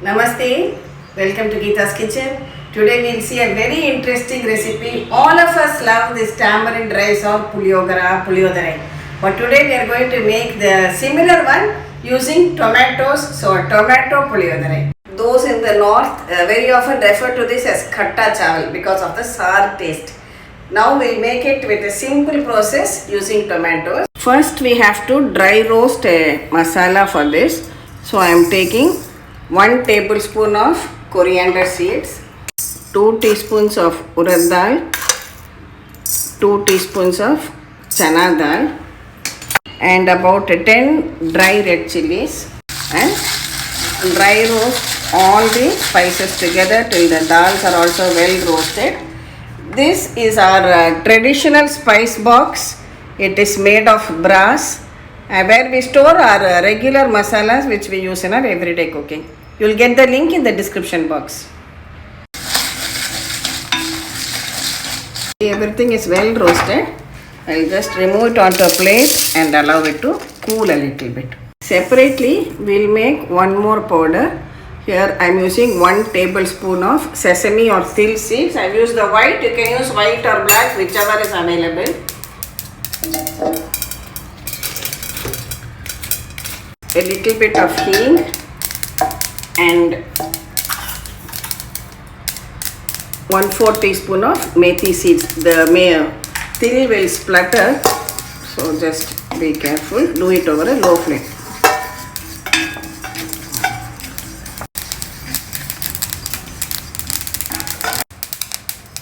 Namaste, welcome to Geeta's Kitchen. Today we'll see a very interesting recipe. All of us love this tamarind rice or Puliyogara, Puliyodarai. But today we are going to make the similar one using tomatoes, so tomato Puliyodarai. Those in the north very often refer to this as Khatta Chaval because of the sour taste. Now we'll make it with a simple process using tomatoes. First we have to dry roast a masala for this. So I am taking 1 tablespoon of coriander seeds, 2 teaspoons of urad dal, 2 teaspoons of Channa dal, and about 10 dry red chillis, and dry roast all the spices together till the dals are also well roasted. This is our traditional spice box. It is made of brass where we store our regular masalas which we use in our everyday cooking. You will get the link in the description box. Everything is well roasted. I will just remove it onto a plate and allow it to cool a little bit. Separately, we will make one more powder. Here I am using 1 tablespoon of sesame or til seeds. I have used the white. You can use white or black, whichever is available. A little bit of hing and 1/4 teaspoon of methi seeds. The til will splutter, so just be careful. Do it over a low flame.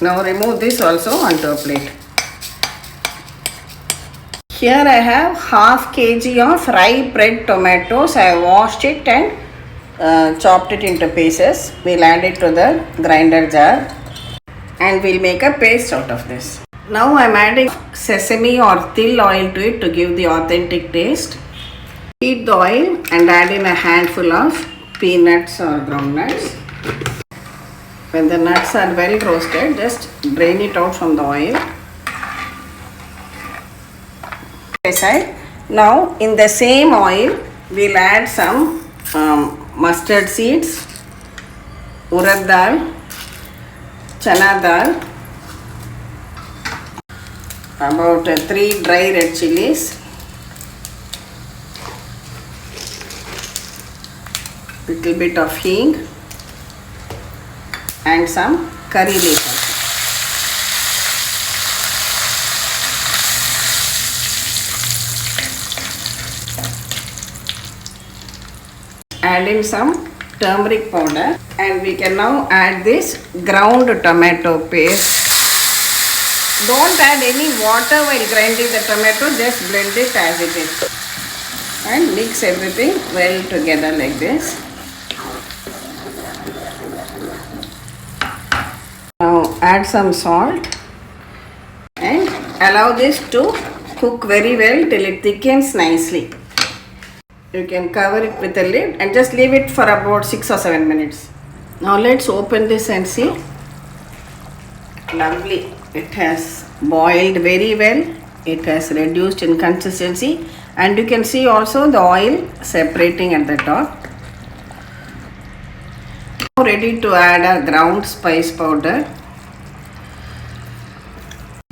Now remove this also onto a plate. Here I have half kg of ripe red tomatoes. I have washed it and chopped it into pieces. We'll add it to the grinder jar and we'll make a paste out of this. Now I'm adding sesame or til oil to it to give the authentic taste. Heat the oil and add in a handful of peanuts or groundnuts. When the nuts are well roasted, just drain it out from the oil. Aside. Now in the same oil, we'll add some mustard seeds, urad dal, Channa dal, about 3 dry red chillis, little bit of hing, and some curry leaves. Add in some turmeric powder and we can now add this ground tomato paste. Don't add any water while grinding the tomato, just blend it as it is and mix everything well together like this. Now add some salt and allow this to cook very well till it thickens nicely. You can cover it with a lid and just leave it for about 6 or 7 minutes. Now let's open this and see. Lovely. It has boiled very well. It has reduced in consistency and you can see also the oil separating at the top. Now ready to add our ground spice powder.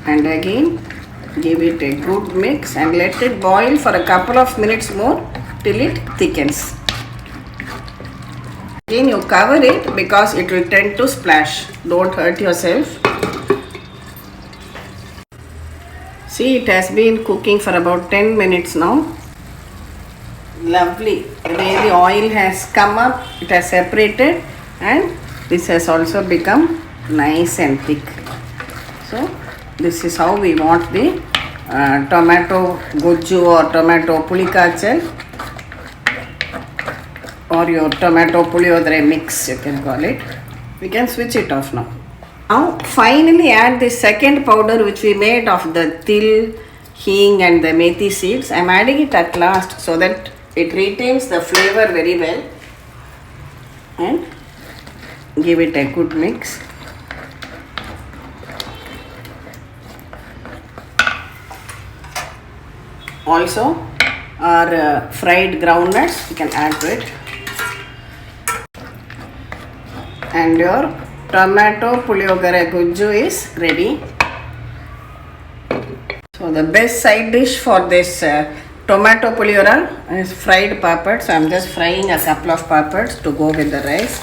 And again give it a good mix and let it boil for a couple of minutes more till it thickens. Again you cover it because it will tend to splash. Don't hurt yourself. See, it has been cooking for about 10 minutes now. Lovely. The way the oil has come up, it has separated and this has also become nice and thick. So this is how we want the tomato Gojju or tomato Pulihora or your tomato Puliyodarai mix, you can call it. We can switch it off now. Now finally add the second powder which we made of the til, hing and the methi seeds. I am adding it at last so that it retains the flavor very well and give it a good mix. Also our fried groundnuts we can add to it. and your tomato Puliyogara Gojju is ready. So the best side dish for this tomato Pulihora is fried pappad. So I'm just frying a couple of pappads to go with the rice.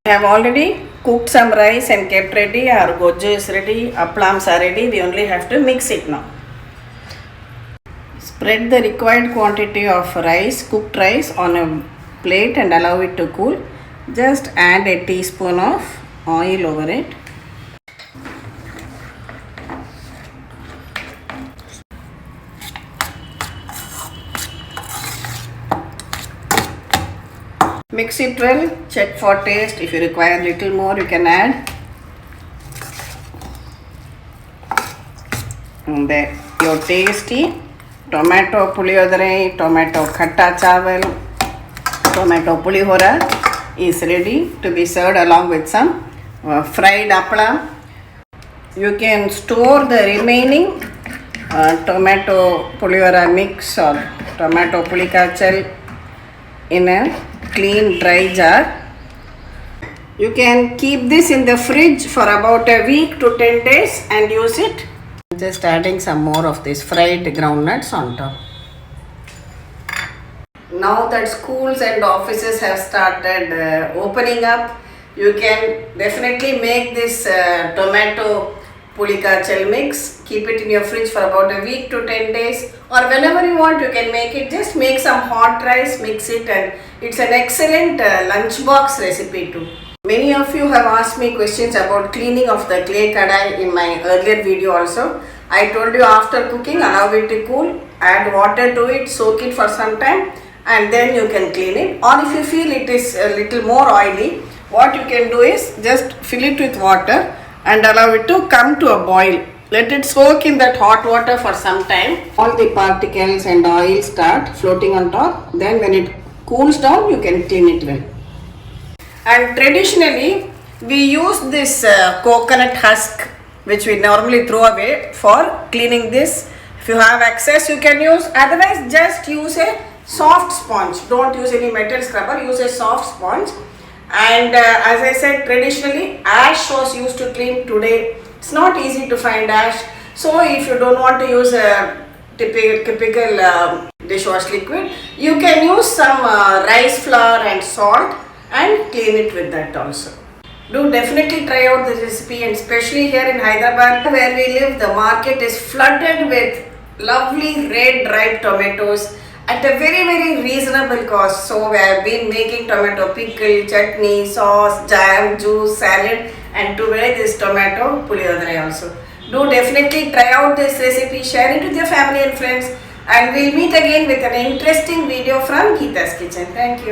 I have already cooked some rice and kept ready. Our Gojju is ready, applams are ready. We only have to mix it now. Spread the required quantity of rice, cooked rice on a plate and allow it to cool. Just add a teaspoon of oil over it. Mix it well, check for taste. If you require a little more, you can add. And then your tasty tomato Puliyodarai, tomato Khatta Chaval, tomato Pulihora is ready to be served along with some fried appalam. You can store the remaining tomato Pulihora mix or tomato Pulikachal in a clean dry jar. You can keep this in the fridge for about a week to 10 days and use it. Just adding some more of these fried groundnuts on top. Now that schools and offices have started opening up, you can definitely make this tomato Pulikachal mix. Keep it in your fridge for about a week to 10 days, or whenever you want you can make it. Just make some hot rice, mix it, and it's an excellent lunchbox recipe too. Many of you have asked me questions about cleaning of the clay kadai in my earlier video also. I told you after cooking, allow it to cool, add water to it, soak it for some time, and then you can clean it. Or if you feel it is a little more oily, what you can do is just fill it with water and allow it to come to a boil. Let it soak in that hot water for some time. All the particles and oil start floating on top. Then when it cools down, you can clean it well. And traditionally, we use this coconut husk, which we normally throw away, for cleaning this. If you have access, you can use. Otherwise, just use a soft sponge. Don't use any metal scrubber. Use a soft sponge. And as I said, traditionally ash was used to clean. Today it's not easy to find ash, so if you don't want to use a typical dishwash liquid, you can use some rice flour and salt and clean it with that also. Do definitely try out this recipe, and especially here in Hyderabad where we live, the market is flooded with lovely red ripe tomatoes at a very reasonable cost. So we have been making tomato pickle, chutney, sauce, jam, juice, salad, and today this tomato Puliyodarai also. Do definitely try out this recipe, share it with your family and friends, and we'll meet again with an interesting video from Geeta's Kitchen. Thank you.